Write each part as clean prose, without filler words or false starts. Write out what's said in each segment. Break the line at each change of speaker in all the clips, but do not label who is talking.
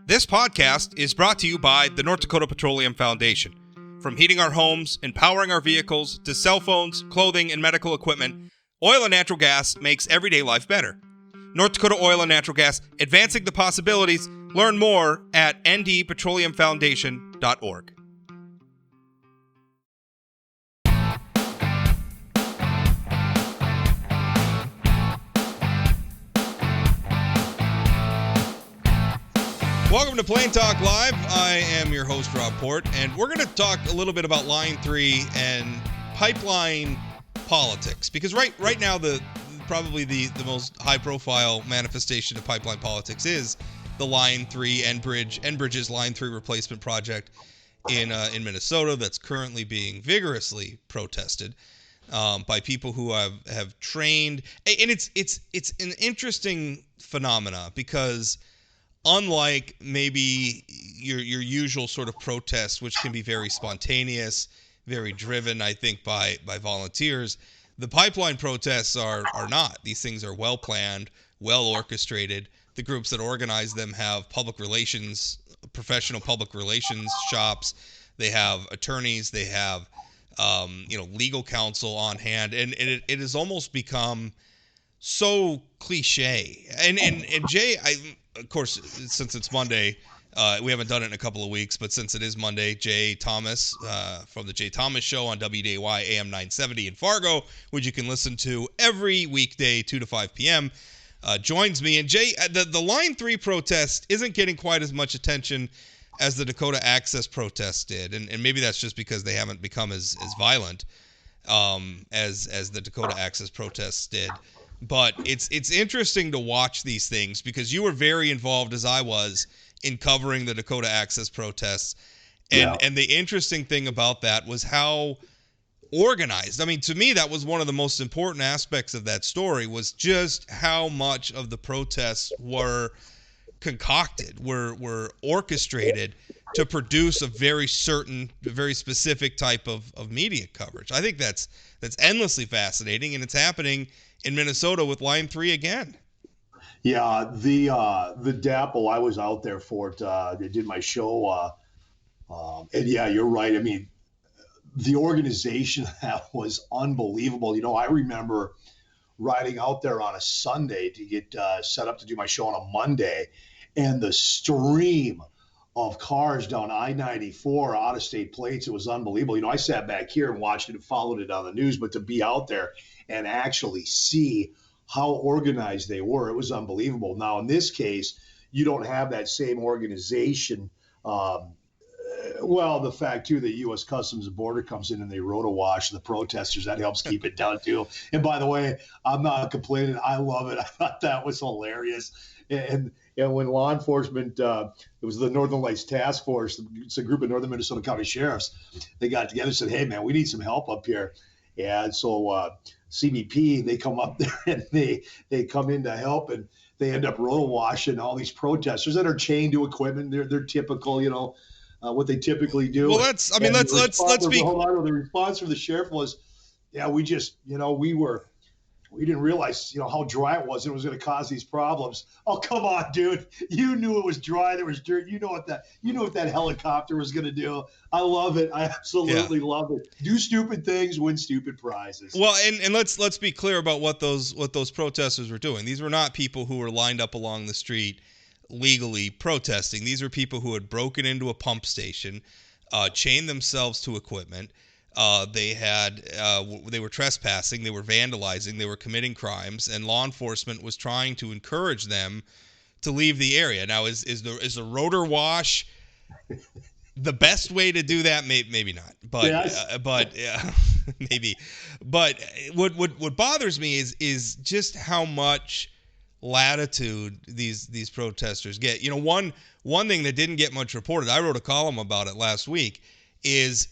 This podcast is brought to you by the North Dakota Petroleum Foundation. From heating our homes and powering our vehicles to cell phones, clothing, and medical equipment, oil and natural gas makes everyday life better. North Dakota Oil and Natural Gas, advancing the possibilities. Learn more at ndpetroleumfoundation.org. Welcome to Plain Talk Live. I am your host, Rob Port, and we're going to talk a little bit about Line 3 and pipeline politics. Because right now, probably the most high-profile manifestation of pipeline politics is the Line 3 Enbridge's Line 3 replacement project in Minnesota that's currently being vigorously protested by people who have trained. And it's an interesting phenomena because unlike maybe your usual sort of protests, which can be very spontaneous, very driven, I think, by volunteers, the pipeline protests are not. These things are well planned, well orchestrated. The groups that organize them have professional public relations shops. They have attorneys. They have legal counsel on hand, and it has almost become so cliche. And Jay, of course, since it's Monday, we haven't done it in a couple of weeks, but since it is Monday, Jay Thomas from the Jay Thomas Show on WDAY AM970 in Fargo, which you can listen to every weekday 2 to 5 p.m., joins me. And Jay, the Line 3 protest isn't getting quite as much attention as the Dakota Access protest did, and maybe that's just because they haven't become as violent as the Dakota Access protests did. But it's interesting to watch these things because you were very involved, as I was, in covering the Dakota Access protests. And the interesting thing about that was how organized. I mean, to me, that was one of the most important aspects of that story, was just how much of the protests were concocted, were orchestrated to produce a very specific type of media coverage. I think that's endlessly fascinating, and it's happening in Minnesota with Line 3 again.
Yeah, the DAPL, I was out there for it. They did my show. And yeah, you're right. I mean, the organization that was unbelievable. You know, I remember riding out there on a Sunday to get set up to do my show on a Monday, and the stream of cars down I-94 out-of-state plates, it was unbelievable. You know, I sat back here and watched it and followed it on the news, but to be out there and actually see how organized they were, it was unbelievable. Now, in this case, you don't have that same organization. The fact, too, that U.S. Customs and Border comes in and they roto-wash the protesters, that helps keep it down, too. And by the way, I'm not complaining. I love it. I thought that was hilarious. And when law enforcement, it was the Northern Lights Task Force, it's a group of Northern Minnesota County Sheriffs, they got together and said, hey, man, we need some help up here. And so CBP, they come up there and they come in to help, and they end up roto-washing all these protesters that are chained to equipment. They're typical, what they typically do.
Well, let's be.
The response from the sheriff was, yeah, we just, we didn't realize, how dry it was. It was going to cause these problems. Oh, come on, dude. You knew it was dry. There was dirt. You know what that helicopter was going to do. I love it. I absolutely love it. Do stupid things, win stupid prizes.
Well, and let's be clear about what those protesters were doing. These were not people who were lined up along the street legally protesting. These are people who had broken into a pump station, chained themselves to equipment. They were trespassing, they were vandalizing, they were committing crimes, and law enforcement was trying to encourage them to leave the area. Now, is the rotor wash the best way to do that? Maybe not, but yes. Maybe. But what bothers me is just how much latitude these protesters get. One thing that didn't get much reported, I wrote a column about it last week, is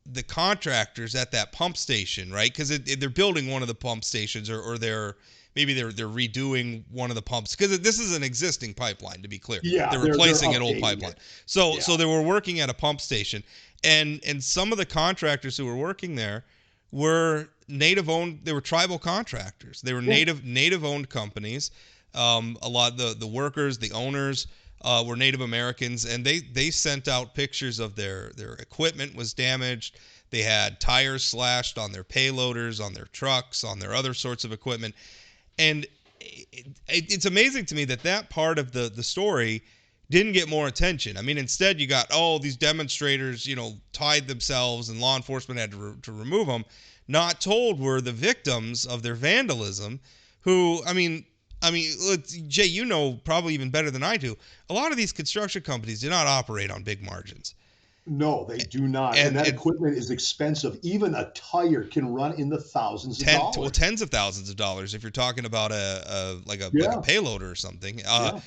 the contractors at that pump station, right? Because they're building one of the pump stations, or they're redoing one of the pumps, because this is an existing pipeline, to be clear.
Yeah,
they're replacing an old pipeline. So they were working at a pump station, and some of the contractors who were working there were native owned. They were tribal contractors. They were native owned companies. A lot of the workers, the owners, were Native Americans, and they sent out pictures of their equipment was damaged. They had tires slashed on their payloaders, on their trucks, on their other sorts of equipment. And it's amazing to me that part of the story didn't get more attention. I mean, instead you got, these demonstrators, tied themselves and law enforcement had to remove them. Not told were the victims of their vandalism who, I mean, Jay, probably even better than I do. A lot of these construction companies do not operate on big margins.
No, they do not. And that equipment is expensive. Even a tire can run in the thousands of dollars.
Well, tens of thousands of dollars if you're talking about a payloader or something. And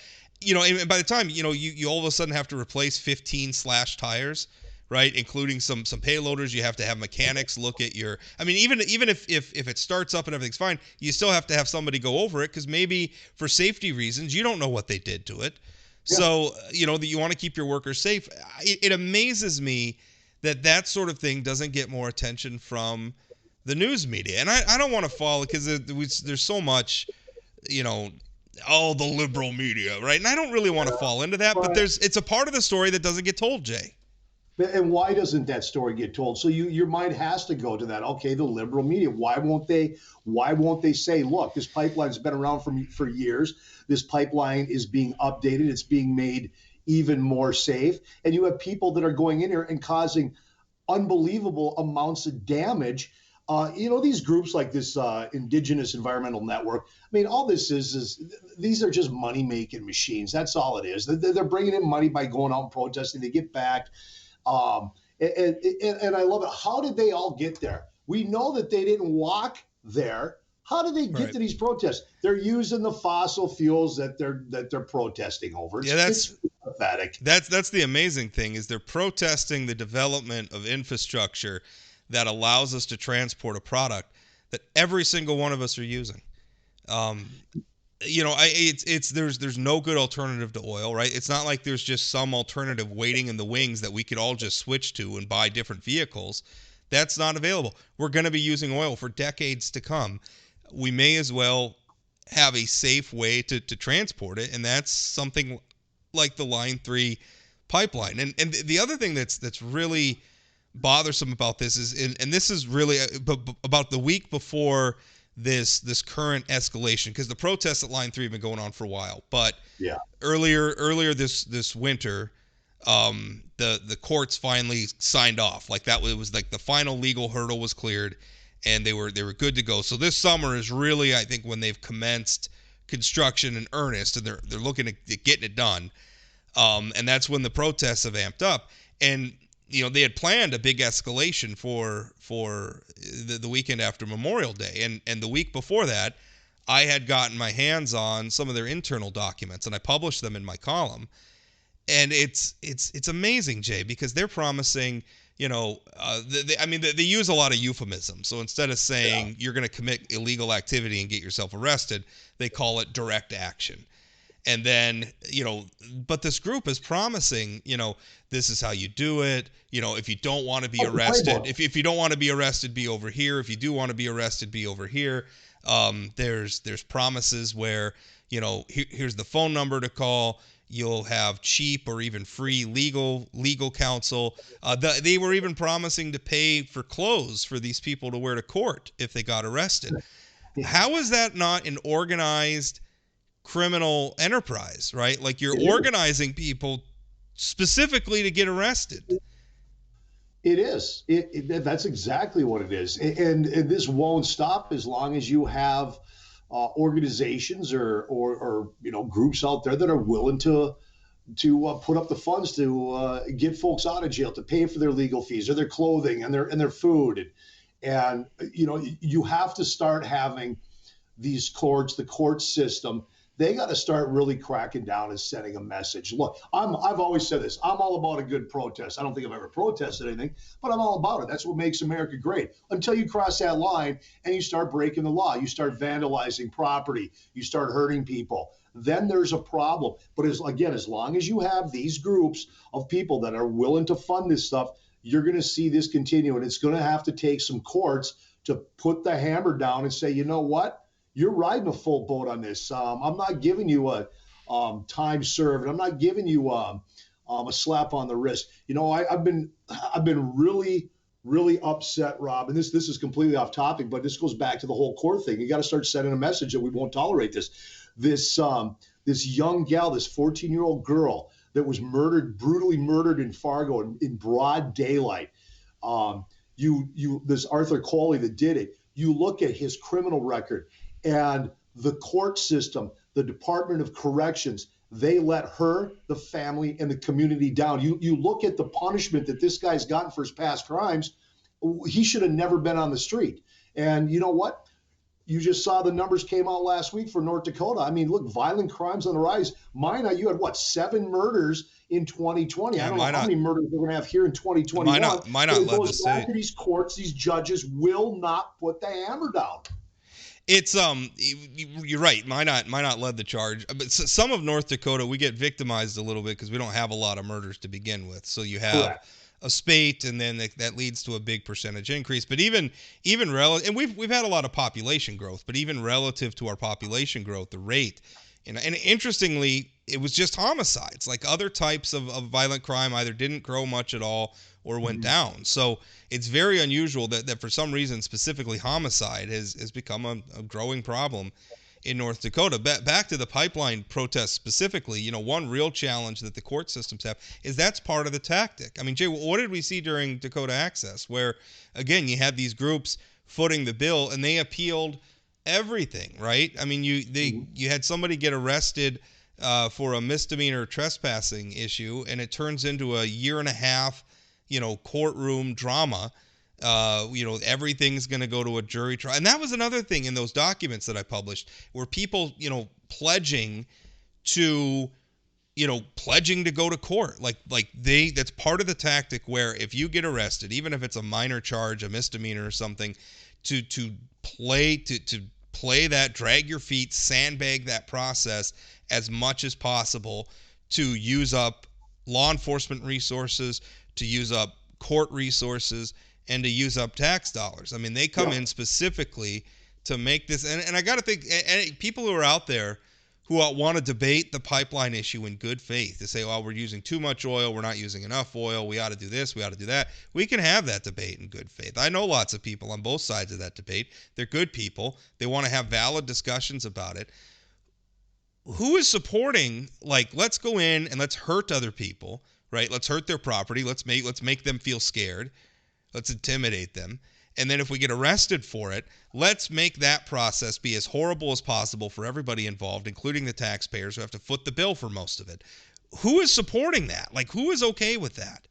by the time, you all of a sudden have to replace 15 slash tires, right? Including some payloaders. You have to have mechanics look at your, even if it starts up and everything's fine, you still have to have somebody go over it because maybe for safety reasons, you don't know what they did to it. Yeah. So, that you want to keep your workers safe. It amazes me that sort of thing doesn't get more attention from the news media. And I don't want to follow because there's so much, the liberal media, right? And I don't really want to fall into that, but it's a part of the story that doesn't get told, Jay.
And why doesn't that story get told? So your mind has to go to that. Okay, the liberal media. Why won't they say, look, this pipeline's been around for years. This pipeline is being updated. It's being made even more safe. And you have people that are going in here and causing unbelievable amounts of damage. These groups like this Indigenous Environmental Network. All this is these are just money-making machines. That's all it is. They're bringing in money by going out and protesting. They get back. And I love it. How did they all get there? We know that they didn't walk there. How did they get to these protests? They're using the fossil fuels that they're protesting over. It's pathetic.
That's the amazing thing is they're protesting the development of infrastructure that allows us to transport a product that every single one of us are using. There's no good alternative to oil, right? It's not like there's just some alternative waiting in the wings that we could all just switch to and buy different vehicles. That's not available. We're going to be using oil for decades to come. We may as well have a safe way to transport it, and that's something like the Line 3 pipeline. And the other thing that's really bothersome about this is, and this is really about the week before this current escalation, because the protests at Line 3 have been going on for a while. But earlier this winter, the courts finally signed off. It was like the final legal hurdle was cleared, and they were good to go. So this summer is really, I think, when they've commenced construction in earnest, and they're looking at getting it done. And that's when the protests have amped up. And they had planned a big escalation for the weekend after Memorial Day, and the week before that, I had gotten my hands on some of their internal documents, and I published them in my column. And it's amazing, Jay, because they're promising, they use a lot of euphemisms. So instead of saying you're going to commit illegal activity and get yourself arrested, they call it direct action. And then, but this group is promising, this is how you do it. If you don't want to be arrested, if you don't want to be arrested, be over here. If you do want to be arrested, be over here. There's promises where, here's the phone number to call. You'll have cheap or even free legal counsel. They were even promising to pay for clothes for these people to wear to court if they got arrested. How is that not an organized criminal enterprise, right? Like you're organizing people specifically to get arrested.
It is. That's exactly what it is. And this won't stop as long as you have organizations or groups out there that are willing to put up the funds to get folks out of jail, to pay for their legal fees or their clothing and their food. And you have to start having these courts, the court system. They got to start really cracking down and sending a message. Look, I've always said this. I'm all about a good protest. I don't think I've ever protested anything, but I'm all about it. That's what makes America great. Until you cross that line and you start breaking the law, you start vandalizing property, you start hurting people, then there's a problem. But as long as you have these groups of people that are willing to fund this stuff, you're going to see this continue. And it's going to have to take some courts to put the hammer down and say, you know what? You're riding a full boat on this. I'm not giving you a time served. And I'm not giving you a slap on the wrist. I've been really upset, Rob. And this is completely off topic, but this goes back to the whole court thing. You got to start sending a message that we won't tolerate this. This young gal, this 14-year-old girl that was brutally murdered in Fargo in broad daylight. This Arthur Coley that did it. You look at his criminal record and the court system, the Department of Corrections, they let her, the family, and the community down. You look at the punishment that this guy's gotten for his past crimes. He should have never been on the street. And you know what? You just saw the numbers came out last week for North Dakota. I mean, look, violent crimes on the rise. Minot, you had 7 murders in 2020.
Yeah,
I don't know how many murders we're going to have here in 2021.
Minot led the state.
Back to these courts, these judges will not put the hammer down.
It's you're right. Minot led the charge, but some of North Dakota we get victimized a little bit because we don't have a lot of murders to begin with. So you have
Correct.
a spate, and then that leads to a big percentage increase. But even relative, and we've had a lot of population growth, but even relative to our population growth, the rate, and interestingly, it was just homicides. Like other types of violent crime either didn't grow much at all or went down. So it's very unusual that for some reason, specifically homicide has become a growing problem in North Dakota. Back to the pipeline protests specifically, one real challenge that the court systems have is that's part of the tactic. I mean, Jay, what did we see during Dakota Access where, again, you had these groups footing the bill and they appealed everything, right? I mean, you had somebody get arrested for a misdemeanor trespassing issue, and it turns into a 1.5 year, courtroom drama. Everything's going to go to a jury trial. And that was another thing in those documents that I published where people, pledging to go to court. That's part of the tactic where if you get arrested, even if it's a minor charge, a misdemeanor or something, to play that, drag your feet, sandbag that process as much as possible to use up law enforcement resources, to use up court resources, and to use up tax dollars. I mean, they come in specifically to make this. And I got to think, and people who are out there who want to debate the pipeline issue in good faith, to say, well, we're using too much oil, we're not using enough oil, we ought to do this, we ought to do that. We can have that debate in good faith. I know lots of people on both sides of that debate. They're good people. They want to have valid discussions about it. Who is supporting, let's go in and let's hurt other people, right? Let's hurt their property. Let's make them feel scared. Let's intimidate them. And then if we get arrested for it, let's make that process be as horrible as possible for everybody involved, including the taxpayers who have to foot the bill for most of it. Who is supporting that? Who is okay with that?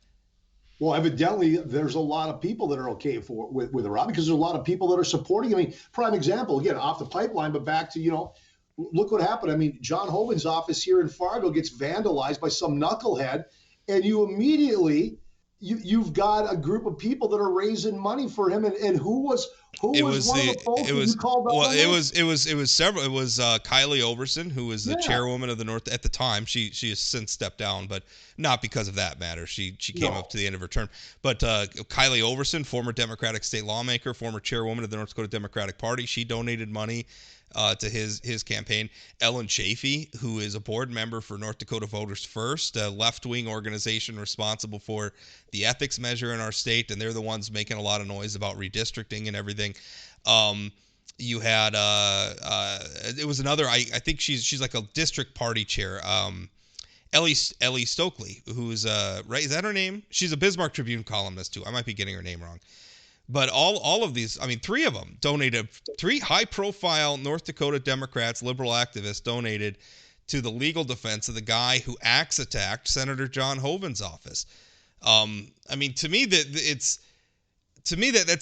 Well, evidently, there's a lot of people that are okay with it, Rob, because there's a lot of people that are supporting. I mean, prime example, again, off the pipeline, but back to, look what happened. I mean, John Hoven's office here in Fargo gets vandalized by some knucklehead, and you immediately you've got a group of people that are raising money for him. And who was one of the folks you called out? Well,
it was several. It was Kylie Overson, who was the chairwoman of the North at the time. She has since stepped down, but not because of that matter. She came up to the end of her term. But Kylie Overson, former Democratic state lawmaker, former chairwoman of the North Dakota Democratic Party, she donated money to his campaign. Ellen Chafee, who is a board member for North Dakota Voters First, a left-wing organization responsible for the ethics measure in our state, and they're the ones making a lot of noise about redistricting and everything. You had it was another. I think she's like a district party chair. Ellie Stokely, who's right? Is that her name? She's a Bismarck Tribune columnist too. I might be getting her name wrong. But all of these, I mean, 3 of them donated. 3 high-profile North Dakota Democrats, liberal activists, donated to the legal defense of the guy who attacked Senator John Hoven's office. I mean, to me that's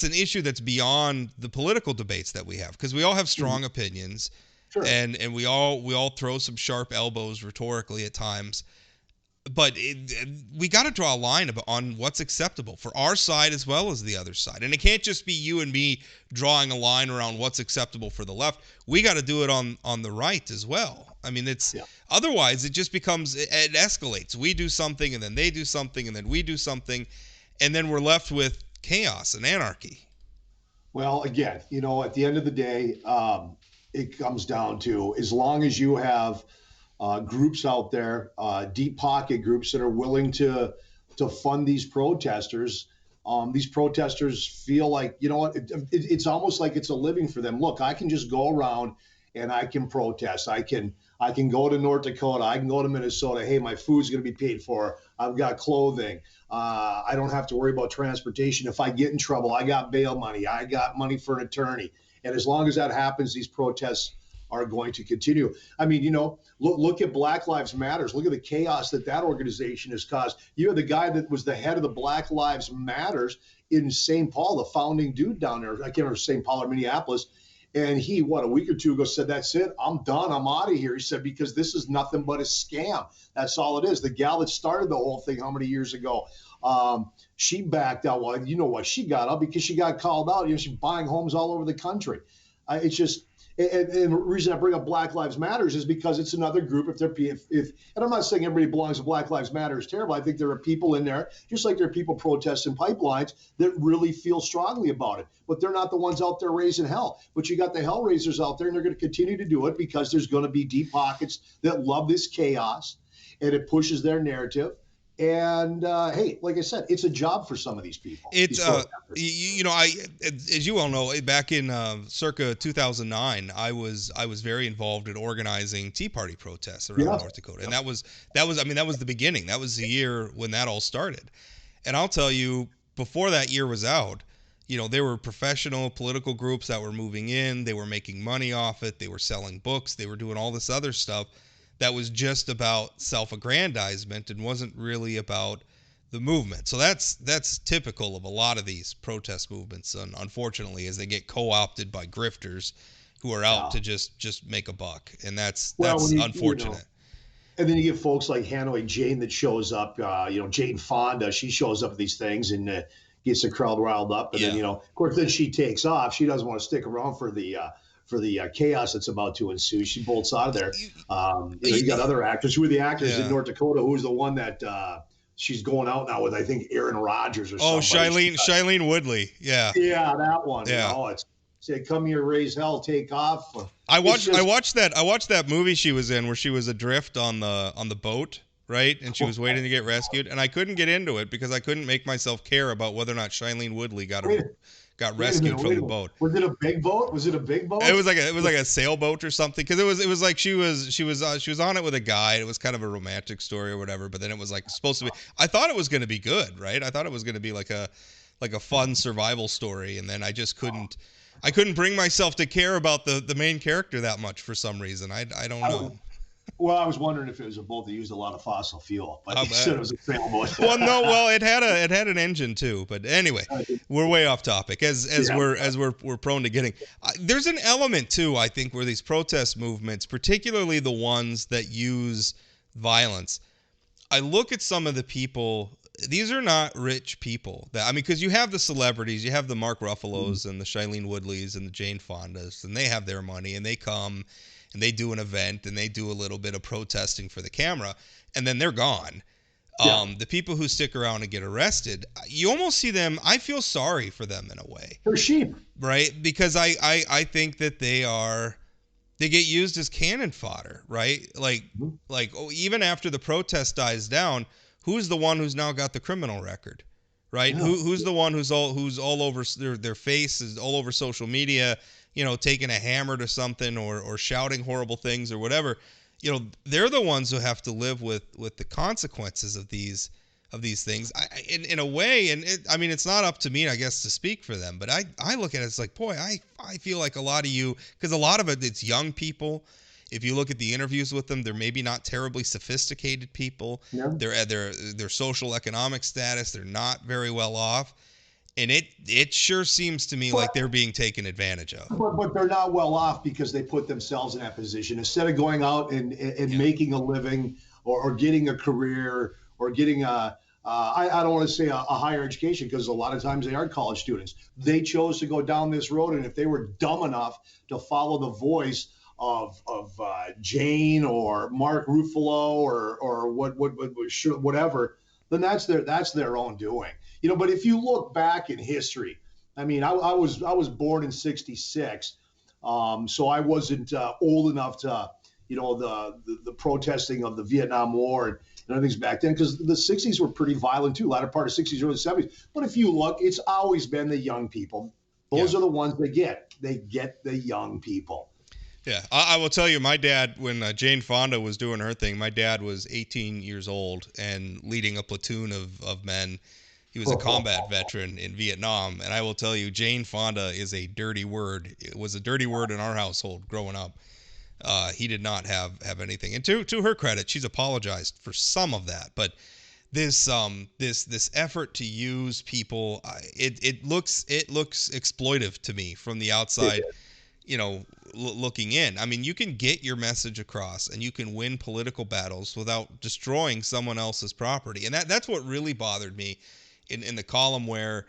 an issue that's beyond the political debates that we have, because we all have strong opinions,
Sure.
and we all throw some sharp elbows rhetorically at times. But we got to draw a line on what's acceptable for our side as well as the other side. And it can't just be you and me drawing a line around what's acceptable for the left. We got to do it on the right as well. I mean, otherwise it just becomes, it escalates. We do something and then they do something and then we do something. And then we're left with chaos and anarchy.
Well, again, at the end of the day, it comes down to, as long as you have groups out there, deep pocket groups that are willing to fund these protesters. These protesters feel like, you know what, it's almost like it's a living for them. Look, I can just go around and I can protest. I can go to North Dakota. I can go to Minnesota. Hey, my food's going to be paid for. I've got clothing. I don't have to worry about transportation. If I get in trouble, I got bail money. I got money for an attorney. And as long as that happens, these protests are going to continue. I mean, you know, look at Black Lives Matters. Look at the chaos that organization has caused. You have the guy that was the head of the Black Lives Matters in St. Paul, the founding dude down there. I can't remember St. Paul or Minneapolis. And he, a week or two ago said, that's it. I'm done. I'm out of here. He said, because this is nothing but a scam. That's all it is. The gal that started the whole thing how many years ago, she backed out. Well, you know what? She got out because she got called out. You know, she's buying homes all over the country. It's just, and the reason I bring up Black Lives Matters is because it's another group. And I'm not saying everybody belongs to Black Lives Matter is terrible. I think there are people in there, just like there are people protesting pipelines, that really feel strongly about it. But they're not the ones out there raising hell. But you got the hell raisers out there, and they're going to continue to do it because there's going to be deep pockets that love this chaos, and it pushes their narrative. And hey, like I said, it's a job for some of these people.
It's you know, as you all know, back in circa 2009, I was very involved in organizing Tea Party protests around North Dakota, and that was I mean, that was the beginning. That was the year when that all started. And I'll tell you, before that year was out, you know, there were professional political groups that were moving in. They were making money off it. They were selling books. They were doing all this other stuff that was just about self-aggrandizement and wasn't really about the movement. So that's typical of a lot of these protest movements, unfortunately, as they get co-opted by grifters who are out to just make a buck, and that's unfortunate.
You know, and then you get folks like Hanoi Jane that shows up. Jane Fonda, she shows up at these things and gets the crowd riled up, and then of course, then she takes off. She doesn't want to stick around for the chaos that's about to ensue. She bolts out of there. You got other actors. Who are the actors in North Dakota? Who's the one that she's going out now with? I think Aaron Rodgers or something.
Oh, Shailene Woodley. Yeah.
Yeah, that one.
Yeah.
You know, it's say, come here, raise hell, take off.
I watched that movie she was in where she was adrift on the boat, right? And she was waiting to get rescued, and I couldn't get into it because I couldn't make myself care about whether or not Shailene Woodley got rescued from the boat.
Was it a big boat? It
was like a sailboat or something, because it was like she was on it with a guy. It was kind of a romantic story or whatever, but then it was like supposed to be. I thought it was going to be good, right? I thought it was going to be like a fun survival story, and then I just couldn't. I couldn't bring myself to care about the main character that much for some reason. I don't know.
Well, I was wondering if it was a boat that used a lot of fossil fuel, but you said it was a sailboat.
It had an engine too. But anyway, we're way off topic as we're prone to getting. There's an element too, I think, where these protest movements, particularly the ones that use violence, I look at some of the people. These are not rich people. Because you have the celebrities, you have the Mark Ruffalos and the Shailene Woodleys and the Jane Fondas, and they have their money, and they come and they do an event and they do a little bit of protesting for the camera, and then they're gone. The people who stick around and get arrested, you almost see them. I feel sorry for them in a way.
They're sheep,
right? Because I think that they get used as cannon fodder, right? Even after the protest dies down, who's the one who's now got the criminal record, right? Yeah. Who's the one who's all over their face is all over social media, taking a hammer to something or shouting horrible things or whatever. They're the ones who have to live with the consequences of these things. In a way, and it's not up to me, I guess, to speak for them, but I look at it as like, boy, I feel like a lot of you, because a lot of it's young people. If you look at the interviews with them, they're maybe not terribly sophisticated people. Yeah. Their social economic status, they're not very well off. And it sure seems to me like they're being taken advantage of.
But they're not well off because they put themselves in that position. Instead of going out and making a living or getting a career or getting I don't want to say a higher education, because a lot of times they are college students. They chose to go down this road, and if they were dumb enough to follow the voice of Jane or Mark Ruffalo or whatever, then that's their own doing. But if you look back in history, I was born in '66, so I wasn't old enough to the protesting of the Vietnam War and other things back then, because the 60s were pretty violent too, latter part of 60s, early 70s. But if you look, it's always been the young people. Those are the ones they get the young people.
Yeah, I will tell you, my dad, when Jane Fonda was doing her thing, my dad was 18 years old and leading a platoon of men. He was a combat veteran in Vietnam, and I will tell you, Jane Fonda is a dirty word. It was a dirty word in our household growing up. He did not have anything, and to her credit, she's apologized for some of that. But this effort to use people, it looks exploitive to me from the outside. Looking in. I mean, you can get your message across and you can win political battles without destroying someone else's property. And that's what really bothered me in the column where,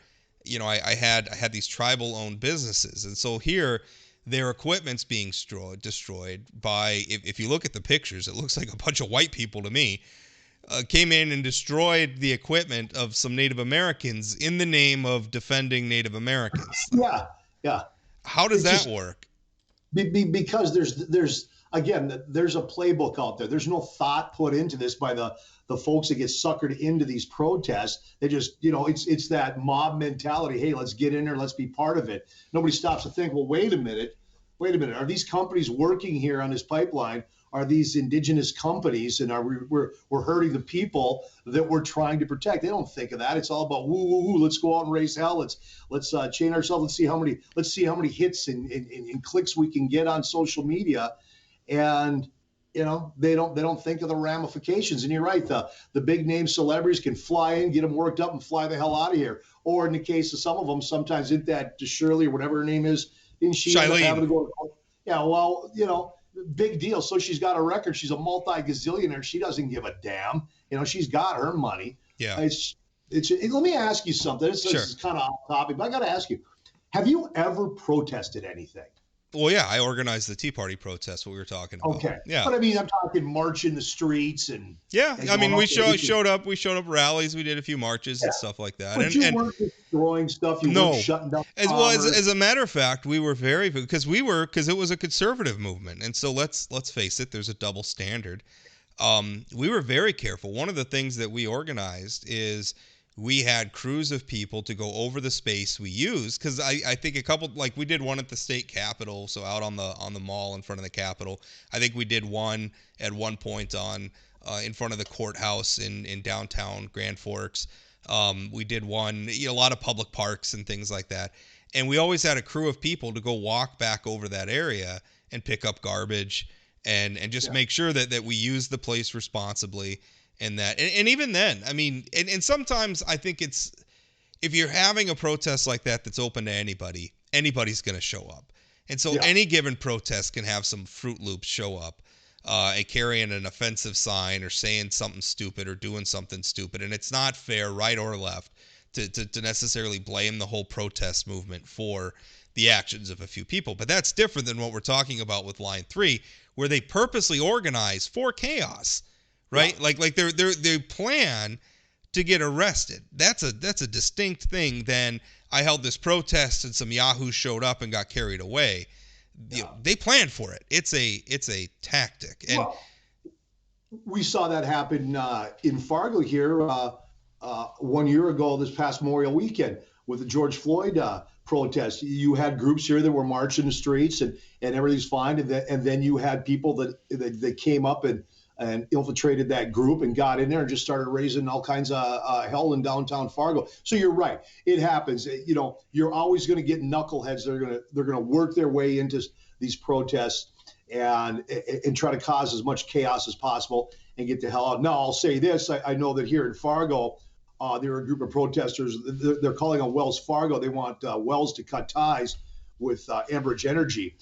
I had these tribal owned businesses. And so here their equipment's being destroyed by, if you look at the pictures, it looks like a bunch of white people to me, came in and destroyed the equipment of some Native Americans in the name of defending Native Americans.
Yeah.
How does that work?
Because there's a playbook out there. There's no thought put into this by the folks that get suckered into these protests. They just, it's that mob mentality. Hey, let's get in there. Let's be part of it. Nobody stops to think, well, wait a minute. Are these companies working here on this pipeline? Are these indigenous companies, and we're hurting the people that we're trying to protect? They don't think of that. It's all about woo. Let's go out and raise hell. Let's chain ourselves. Let's see how many hits and clicks we can get on social media, and they don't think of the ramifications. And you're right. The big name celebrities can fly in, get them worked up, and fly the hell out of here. Or in the case of some of them, sometimes isn't that Shirley or whatever her name is? Didn't she end up having to go? Yeah. Well, big deal. So she's got a record. She's a multi-gazillionaire. She doesn't give a damn. She's got her money.
Yeah.
Let me ask you something. This is kind of off topic, but I got to ask you, have you ever protested anything?
Well, yeah, I organized the Tea Party protest, what we were talking about.
Okay.
Yeah.
But I mean, I'm talking march in the streets and.
Yeah. I mean, we showed up rallies. We did a few marches and stuff like that.
But you weren't destroying stuff. You weren't shutting down.
As a matter of fact, we were because it was a conservative movement. And so let's face it, there's a double standard. We were very careful. One of the things that we organized is we had crews of people to go over the space we used, because I think a couple, like we did one at the state capitol, so out on the mall in front of the capitol. I think we did one at one point on in front of the courthouse in downtown Grand Forks. We did one, a lot of public parks and things like that. And we always had a crew of people to go walk back over that area and pick up garbage and just make sure that we use the place responsibly. And even then, I mean, and sometimes I think it's, if you're having a protest like that that's open to anybody's going to show up. And so any given protest can have some Fruit Loops show up and carrying an offensive sign or saying something stupid or doing something stupid. And it's not fair, right or left, to necessarily blame the whole protest movement for the actions of a few people. But that's different than what we're talking about with Line 3, where they purposely organize for chaos. Right? Yeah. Like they plan to get arrested. That's a distinct thing than I held this protest and some yahoos showed up and got carried away. Yeah. They planned for it. It's a tactic. And
we saw that happen in Fargo here 1 year ago, this past Memorial weekend with the George Floyd protest. You had groups here that were marching the streets and everything's fine. And then you had people that came up and infiltrated that group and got in there and just started raising all kinds of hell in downtown Fargo. So you're right, it happens. You're always going to get knuckleheads. They're going to work their way into these protests and try to cause as much chaos as possible and get the hell out. Now I'll say this: I know that here in Fargo, there are a group of protesters. They're calling on Wells Fargo. They want Wells to cut ties with Enbridge Energy.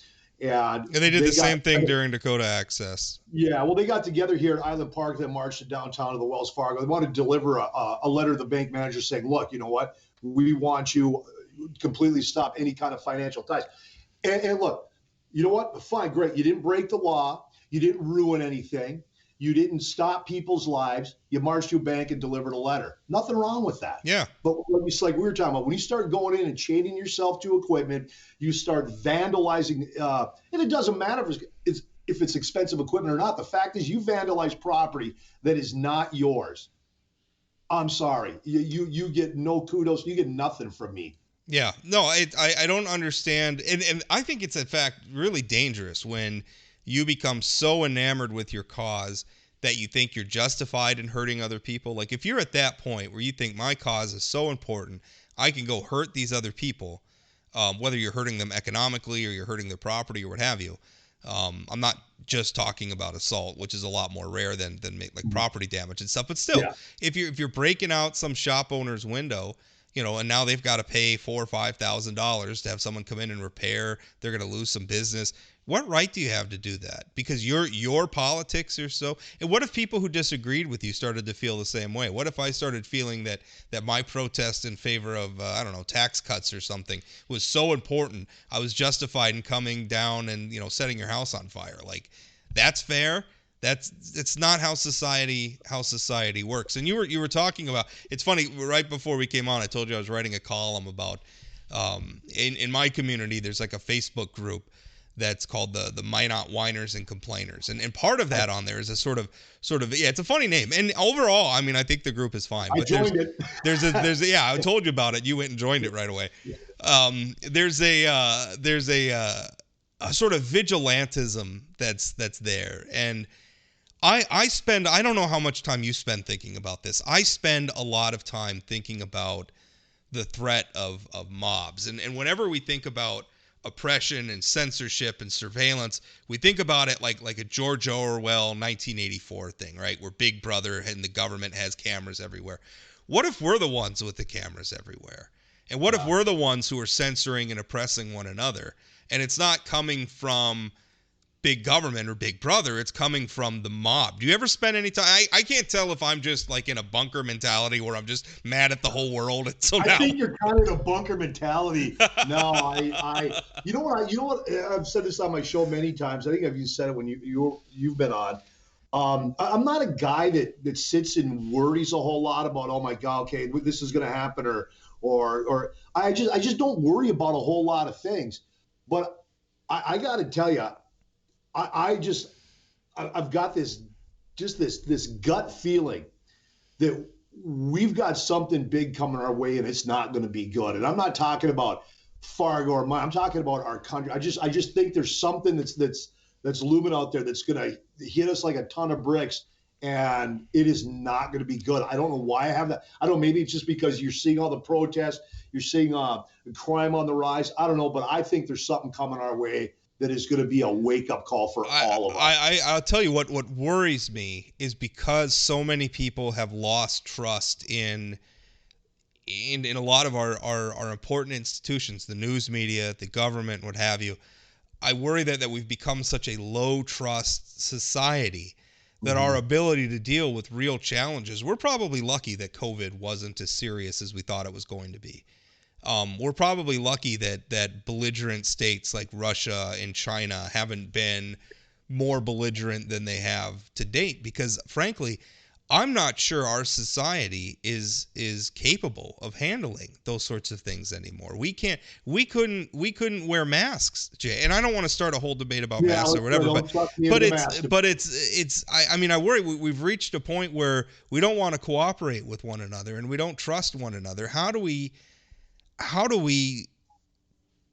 And
they did the same thing during Dakota Access.
Yeah, well, they got together here at Island Park. They marched to downtown to the Wells Fargo. They wanted to deliver a letter to the bank manager saying, look, you know what? We want you completely stop any kind of financial ties. And look, you know what? Fine, great. You didn't break the law. You didn't ruin anything. You didn't stop people's lives. You marched to a bank and delivered a letter. Nothing wrong with that.
Yeah.
But it's like we were talking about, when you start going in and chaining yourself to equipment, you start vandalizing. And it doesn't matter if if it's expensive equipment or not. The fact is, you vandalize property that is not yours. I'm sorry. You get no kudos. You get nothing from me.
Yeah, no, I don't understand, and I think it's in fact really dangerous when you become so enamored with your cause that you think you're justified in hurting other people. Like if you're at that point where you think my cause is so important, I can go hurt these other people, whether you're hurting them economically or you're hurting their property or what have you. I'm not just talking about assault, which is a lot more rare than like property damage and stuff. But still,
Yeah.
if you're breaking out some shop owner's window, and now they've got to pay $4,000 or $5,000 to have someone come in and repair. They're going to lose some business. What right do you have to do that? Because your politics are so. And what if people who disagreed with you started to feel the same way? What if I started feeling that my protest in favor of I don't know, tax cuts or something was so important, I was justified in coming down and setting your house on fire? Like, that's fair. That's not how society works. And you were talking about. It's funny. Right before we came on, I told you I was writing a column about. In my community, there's like a Facebook group that's called the Minot Whiners and Complainers, and part of that on there is a sort of yeah, it's a funny name. And overall, I mean, I think the group is fine. But
I joined it.
There's a yeah, I told you about it. You went and joined it right away. There's a sort of vigilantism that's there, and I spend, I don't know how much time you spend thinking about this. I spend a lot of time thinking about the threat of mobs. And whenever we think about oppression and censorship and surveillance, we think about it like a George Orwell 1984 thing, right? Where Big Brother and the government has cameras everywhere. What if we're the ones with the cameras everywhere? And what if we're the ones who are censoring and oppressing one another? And it's not coming from big government or Big Brother, it's coming from the mob. Do you ever spend any time? I can't tell if I'm just like in a bunker mentality where I'm just mad at the whole world. And so
I think you're kind of in a bunker mentality. No, you know what? I've said this on my show many times. I think I've said it when you've been on. I'm not a guy that sits and worries a whole lot about, oh my God, okay, this is going to happen, or I just don't worry about a whole lot of things. But I got to tell you, I've got this gut feeling that we've got something big coming our way, and it's not going to be good. And I'm not talking about Fargo or I'm talking about our country. I just think there's something that's looming out there that's going to hit us like a ton of bricks, and it is not going to be good. I don't know why I have that. I don't know, maybe it's just because you're seeing all the protests, you're seeing crime on the rise. I don't know, but I think there's something coming our way that is going to be a wake-up call for all of us.
I'll tell you what worries me is because so many people have lost trust in a lot of our important institutions, the news media, the government, what have you. I worry that we've become such a low-trust society that our ability to deal with real challenges, we're probably lucky that COVID wasn't as serious as we thought it was going to be. We're probably lucky that belligerent states like Russia and China haven't been more belligerent than they have to date, because frankly, I'm not sure our society is capable of handling those sorts of things anymore. We couldn't wear masks, Jay. And I don't want to start a whole debate about masks or whatever, I worry we've reached a point where we don't want to cooperate with one another and we don't trust one another. How do we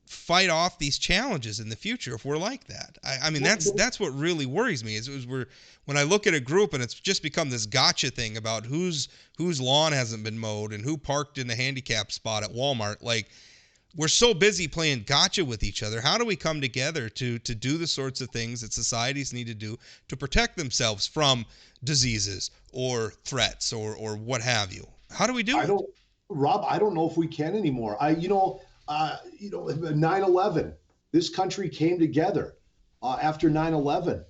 fight off these challenges in the future if we're like that? That's what really worries me is when I look at a group and it's just become this gotcha thing about whose lawn hasn't been mowed and who parked in the handicap spot at Walmart. Like, we're so busy playing gotcha with each other. How do we come together to do the sorts of things that societies need to do to protect themselves from diseases or threats or what have you? How do we do it?
Rob, I don't know if we can anymore. 9/11, this country came together after 9/11.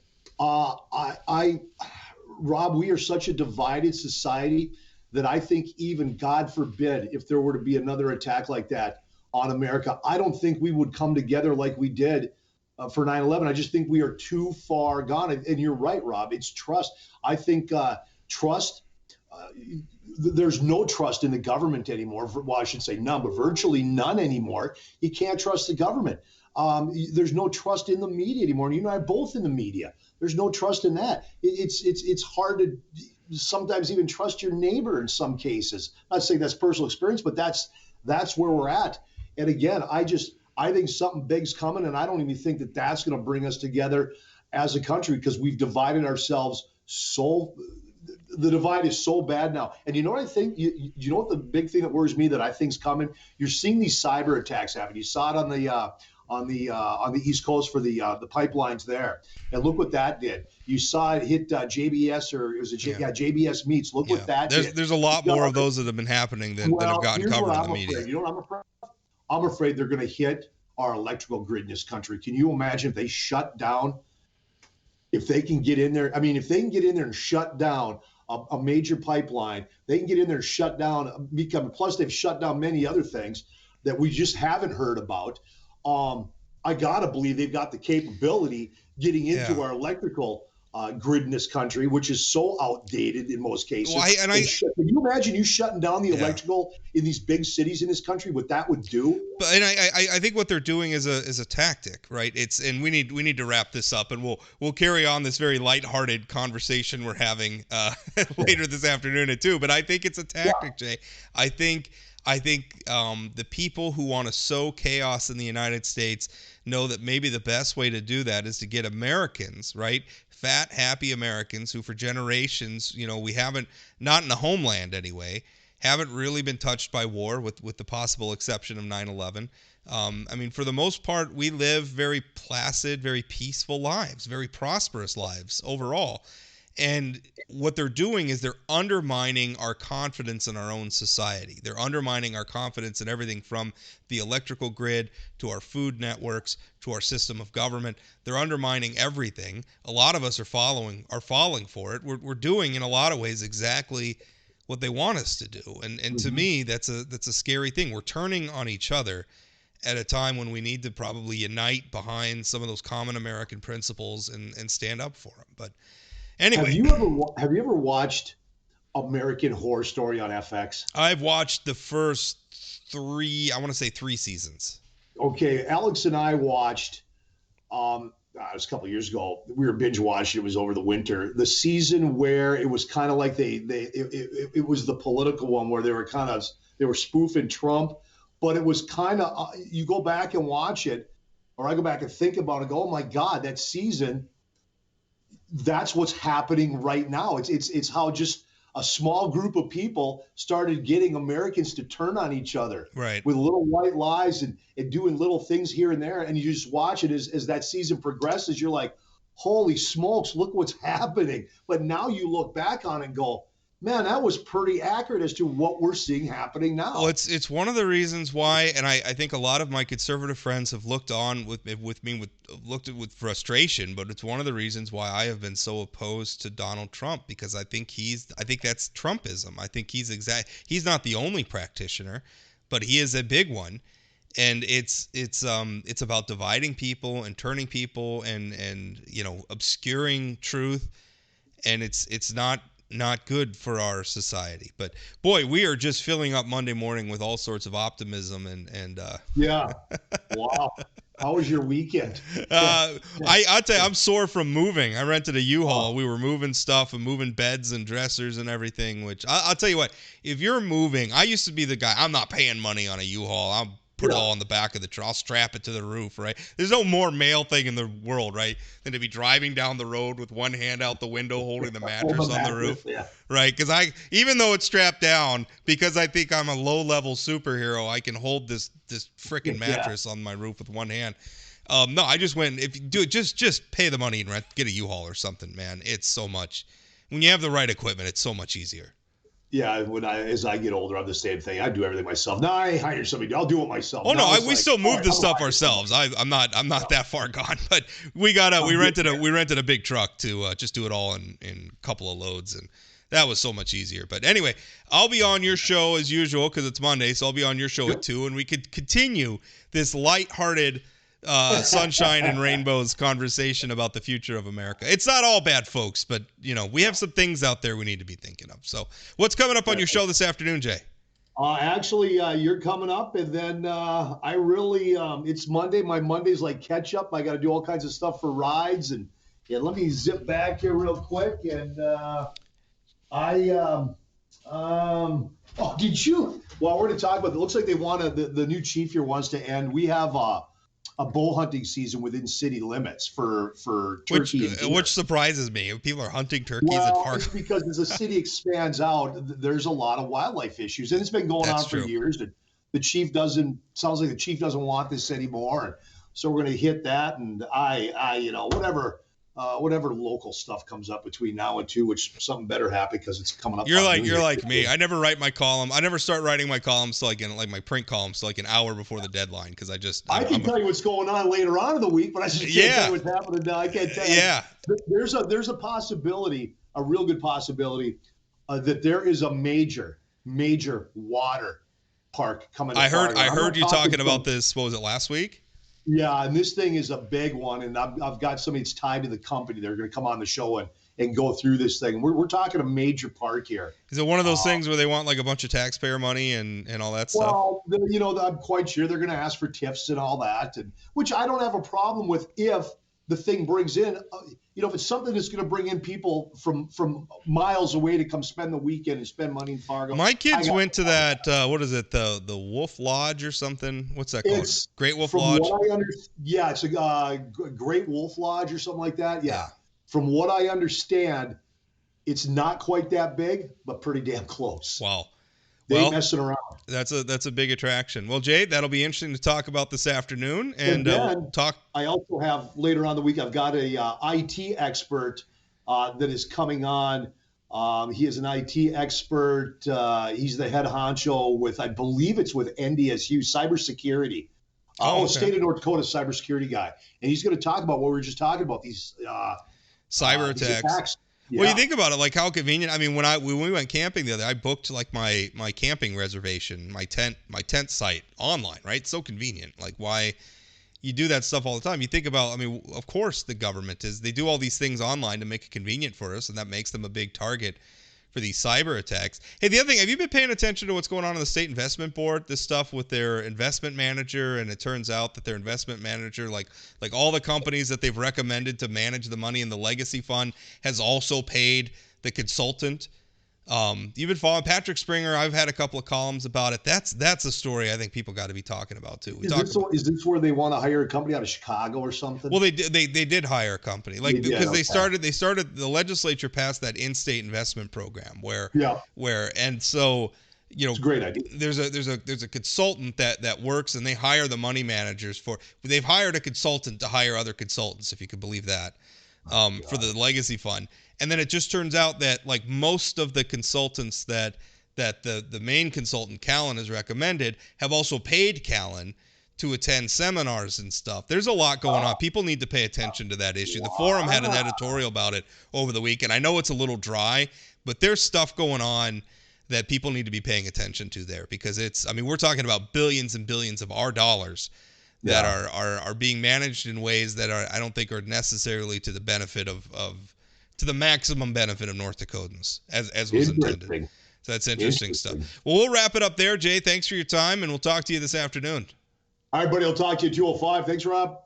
Rob, we are such a divided society that I think even, God forbid, if there were to be another attack like that on America, I don't think we would come together like we did for 9/11. I just think we are too far gone. And you're right, Rob. It's trust. I think trust there's no trust in the government anymore. Well, I should say none, but virtually none anymore. You can't trust the government. There's no trust in the media anymore. And you and I are both in the media. There's no trust in that. It's hard to sometimes even trust your neighbor in some cases. Not saying that's personal experience, but that's where we're at. And again, I think something big's coming, and I don't even think that that's going to bring us together as a country, because we've divided ourselves so. The divide is so bad now. And you know what I think? You know what the big thing that worries me that I think's coming? You're seeing these cyber attacks happen. You saw it on the East Coast for the pipelines there, and look what that did. You saw it hit JBS, or it was JBS Meats. Look what that did.
There's a lot more of those that have been happening that have gotten covered in the media.
You know what I'm afraid of? I'm afraid they're going to hit our electrical grid in this country. Can you imagine if they shut down? If they can get in there, I mean, if they can get in there and shut down a major pipeline, they can get in there and shut down. Plus, they've shut down many other things that we just haven't heard about. I gotta believe they've got the capability getting into our electrical grid in this country, which is so outdated in most cases.
Well,
can you imagine you shutting down the electrical in these big cities in this country? What that would do?
And I think what they're doing is a tactic, right? And we need to wrap this up, and we'll carry on this very lighthearted conversation we're having later this afternoon at 2. But I think it's a tactic, Jay. I think the people who want to sow chaos in the United States know that maybe the best way to do that is to get Americans, right? Fat, happy Americans who for generations, we haven't, not in the homeland anyway, haven't really been touched by war with the possible exception of 9/11. I mean, for the most part, we live very placid, very peaceful lives, very prosperous lives overall. And what they're doing is they're undermining our confidence in our own society. They're undermining our confidence in everything from the electrical grid to our food networks to our system of government. They're undermining everything. A lot of us are falling for it. We're doing in a lot of ways exactly what they want us to do. And to me, that's a scary thing. We're turning on each other at a time when we need to probably unite behind some of those common American principles and stand up for them. But anyway,
have you ever watched American Horror Story on FX?
I've watched the first 3 seasons.
Okay, Alex and I watched. It was a couple of years ago. We were binge watching. It was over the winter. The season where it was kind of like it was the political one where they were spoofing Trump, but it was kind of you go back and watch it, or I go back and think about it. And go, oh my God, that season. That's what's happening right now. It's how just a small group of people started getting Americans to turn on each other,
right,
with little white lies and doing little things here and there. And you just watch it as that season progresses. You're like, holy smokes, look what's happening. But now you look back on it and go, man, that was pretty accurate as to what we're seeing happening now.
Well, it's one of the reasons why, and I think a lot of my conservative friends have looked on with me with frustration, but it's one of the reasons why I have been so opposed to Donald Trump, because I think that's Trumpism. I think he's not the only practitioner, but he is a big one. And it's about dividing people and turning people and obscuring truth, and it's not good for our society. But boy, we are just filling up Monday morning with all sorts of optimism and
yeah. Wow. How was your weekend?
I'll tell you, I'm sore from moving. I rented a U-Haul. We were moving stuff and moving beds and dressers and everything, which I'll tell you what, if you're moving, I used to be the guy, I'm not paying money on a U-Haul. I'll put it all on the back of the truck. I'll strap it to the roof, right? There's no more male thing in the world, right, than to be driving down the road with one hand out the window holding the mattress on the roof, right? Because even though it's strapped down, because I think I'm a low-level superhero, I can hold this freaking mattress on my roof with one hand. No, I just went, if you do it, just pay the money and get a U-Haul or something, man. It's so much. When you have the right equipment, it's so much easier.
Yeah, as I get older, I'm the same thing. I do everything myself. No, I hire somebody. I'll do it myself.
Oh no, we still move the stuff ourselves. I'm not that far gone, but we rented a big truck to just do it all in a couple of loads, and that was so much easier. But anyway, I'll be on your show as usual because it's Monday, so I'll be on your show at 2, and we could continue this lighthearted sunshine and rainbows conversation about the future of America. It's not all bad, folks, but we have some things out there we need to be thinking of. So, what's coming up on your show this afternoon, Jay?
Actually, you're coming up, and then I really, it's Monday. My Monday's like catch up. I got to do all kinds of stuff for rides, and let me zip back here real quick. And did you? Well, we're going to talk about. It looks like they want the new chief here wants to end. We have a bow hunting season within city limits for turkey.
Which surprises me. People are hunting turkeys at Fargo.
It's because as the city expands out, there's a lot of wildlife issues, and it's been going on for years. The chief sounds like the chief doesn't want this anymore, and so we're going to hit that. And whatever local stuff comes up between now and 2, which something better happen because it's coming up.
You're like me. I never write my column. I never start writing my columns like my print columns like an hour before the deadline because I
can tell you what's going on later on in the week, but I just can't tell you what's happening now. I can't tell you.
Yeah.
There's a possibility, a real good possibility, that there is a major water park coming.
I heard you talking about this. What was it, last week?
Yeah, and this thing is a big one, and I've got somebody that's tied to the company. They're going to come on the show and go through this thing. We're talking a major park here.
Is it one of those things where they want like a bunch of taxpayer money and all that stuff?
Well, I'm quite sure they're going to ask for TIFs and all that, and which I don't have a problem with if the thing brings in, if it's something that's going to bring in people from miles away to come spend the weekend and spend money in Fargo.
My kids went to that, what is it, the Wolf Lodge or something? What's that called? Great Wolf Lodge?
It's a Great Wolf Lodge or something like that. Yeah. From what I understand, it's not quite that big, but pretty damn close.
Wow.
They ain't messing around.
That's a big attraction. Well, Jay, that'll be interesting to talk about this afternoon. And we'll talk.
I also have later on the week, I've got a IT expert that is coming on. He is an IT expert. He's the head honcho with, I believe it's with NDSU, cybersecurity. State of North Dakota cybersecurity guy. And he's going to talk about what we were just talking about, these
cyber attacks. Yeah. Well, you think about it, like how convenient. I mean, when we went camping the other day, I booked like my camping reservation, my tent site online, right? It's so convenient. Like, why you do that stuff all the time? You think about, I mean, of course the government they do all these things online to make it convenient for us, and that makes them a big target for these cyber attacks. Hey, the other thing, have you been paying attention to what's going on in the state investment board? This stuff with their investment manager, and it turns out that their investment manager, like all the companies that they've recommended to manage the money in the legacy fund, has also paid the consultant. You've been following Patrick Springer. I've had a couple of columns about it. That's a story I think people got to be talking about too.
Is this where they want to hire a company out of Chicago or something?
Well, they did hire a company, they started the legislature passed that in-state investment program and so
it's a great idea.
There's a consultant that works, and they hire the money managers they've hired a consultant to hire other consultants, if you could believe that, for the legacy fund. And then it just turns out that like most of the consultants that the main consultant, Callan, has recommended have also paid Callan to attend seminars and stuff. There's a lot going on. People need to pay attention to that issue. The Forum had an editorial about it over the week, and I know it's a little dry, but there's stuff going on that people need to be paying attention to there, because we're talking about billions and billions of our dollars that are being managed in ways that I don't think are necessarily to the benefit to the maximum benefit of North Dakotans, as was intended. So that's interesting stuff. Well, we'll wrap it up there, Jay. Thanks for your time, and we'll talk to you this afternoon.
All right, buddy. I'll talk to you at 2:05. Thanks, Rob.